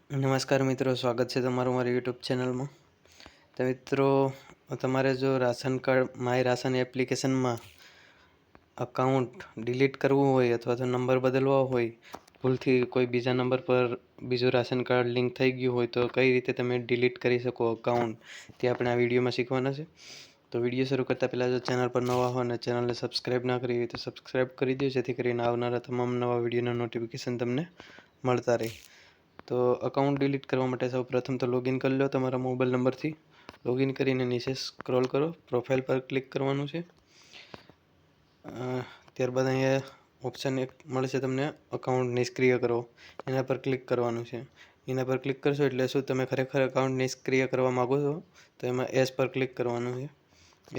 નમસ્કાર મિત્રો, સ્વાગત છે તમારું મારી યુટ્યુબ ચેનલમાં. તો મિત્રો, તમારે જો રાશન કાર્ડ માય રાશન એપ્લિકેશનમાં અકાઉન્ટ ડિલીટ કરવું હોય અથવા તો નંબર બદલવા હોય, ભૂલથી કોઈ બીજા નંબર પર બીજું રાશન કાર્ડ લિંક થઈ ગયું હોય તો કઈ રીતે તમે ડિલીટ કરી શકો અકાઉન્ટ, તે આપણે આ વિડીયોમાં શીખવાના છે. તો વિડીયો શરૂ કરતાં પહેલાં જો ચેનલ પર નવા હો અને ચેનલને સબસ્ક્રાઈબ ના કરી હોય તો સબસ્ક્રાઈબ કરી દો, જેથી કરીને આવનારા તમામ નવા વિડીયોના નોટિફિકેશન તમને મળતા રહે. તો અકાઉન્ટ ડિલીટ કરવા માટે સૌપ્રથમ તો લોગિન કરી લો તમારા મોબાઈલ નંબરથી. લોગિન કરીને નીચે સ્ક્રોલ કરો, પ્રોફાઇલ પર ક્લિક કરવાનું છે. ત્યારબાદ અહીંયા ઓપ્શન એક મળશે તમને અકાઉન્ટ નિષ્ક્રિય કરો, એના પર ક્લિક કરવાનું છે. એના પર ક્લિક કરશો એટલે શું તમે ખરેખર અકાઉન્ટ નિષ્ક્રિય કરવા માગો છો તો એમાં એસ પર ક્લિક કરવાનું છે.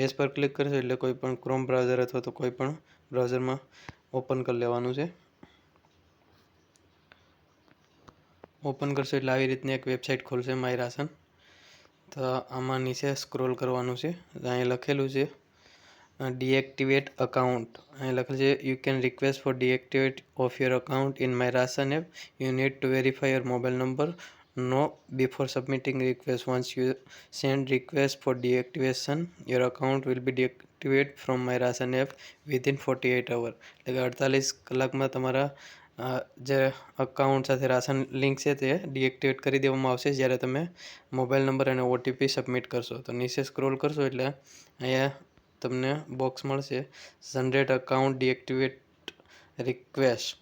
એસ પર ક્લિક કરશો એટલે કોઈ પણ ક્રોમ બ્રાઉઝર અથવા તો કોઈ પણ બ્રાઉઝરમાં ઓપન કરી લેવાનું છે. ઓપન કરશો એટલે આવી રીતની એક વેબસાઇટ ખોલશે માય રાશન. તો આમાં નીચે સ્ક્રોલ કરવાનું છે. અહીંયા લખેલું છે ડીએક્ટિવેટ અકાઉન્ટ. અહીં લખેલું છે you can request for deactivate of your account in my ration app. You need to verify your mobile number નો before submitting request. Once you send request for deactivation your account will be deactivate from my ration app within 48 hours. એટલે કે 48 કલાકમાં તમારા જે account સાથે ration link છે તે deactivate કરી દેવામાં આવશે જ્યારે તમે મોબાઈલ નંબર અને ઓટીપી સબમિટ કરશો. તો નીચે સ્ક્રોલ કરશો એટલે અહીંયા તમને બોક્સ મળશે જનરેટ અકાઉન્ટ ડીએક્ટિવેટ રિક્વેસ્ટ.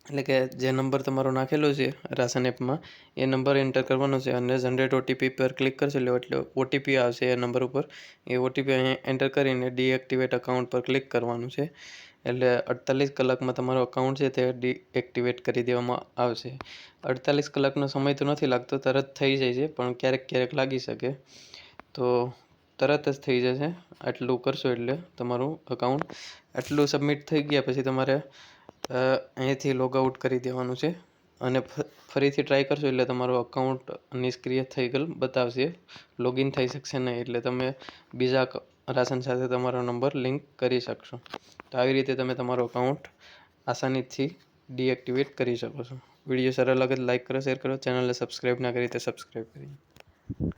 એટલે કે જે નંબર તમારો નાખેલો છે રાશન એપમાં એ નંબર એન્ટર કરવાનો છે અને જનરેટ ઓટીપી પર ક્લિક કરશો એટલે ઓટીપી આવશે એ નંબર ઉપર. એ ઓટીપી અહીંયા એન્ટર કરીને ડીએક્ટિવેટ અકાઉન્ટ પર ક્લિક કરવાનું છે. એટલે 48 કલાકમાં તમારો અકાઉન્ટ છે તે ડીએક્ટિવેટ કરી દેવામાં આવશે. 48 કલાકનો સમય તો નથી લાગતો, તરત થઈ જાય છે, પણ ક્યારેક લાગી શકે. તો તરત જ થઈ જશે. આટલું કરશો એટલે તમારું અકાઉન્ટ આટલું સબમિટ થઈ ગયા પછી તમારે અહીંયાથી લોગ આઉટ કરી દેવાનું છે અને ફરીથી ટ્રાય કરશો એટલે તમારું અકાઉન્ટ નિષ્ક્રિય થઈ ગયેલ બતાવશે. લોગિન થઈ શકશે નહીં, એટલે તમે બીજા રાશન સાથે તમારો નંબર લિંક કરી શકશો. તો આવી રીતે તમે તમારું અકાઉન્ટ આસાનીથી ડીએક્ટિવેટ કરી શકો છો. વિડીયો સારો લાગે તો લાઈક કરો, શેર કરો. ચેનલને સબસ્ક્રાઈબ ના કરી તો સબસ્ક્રાઈબ કરી.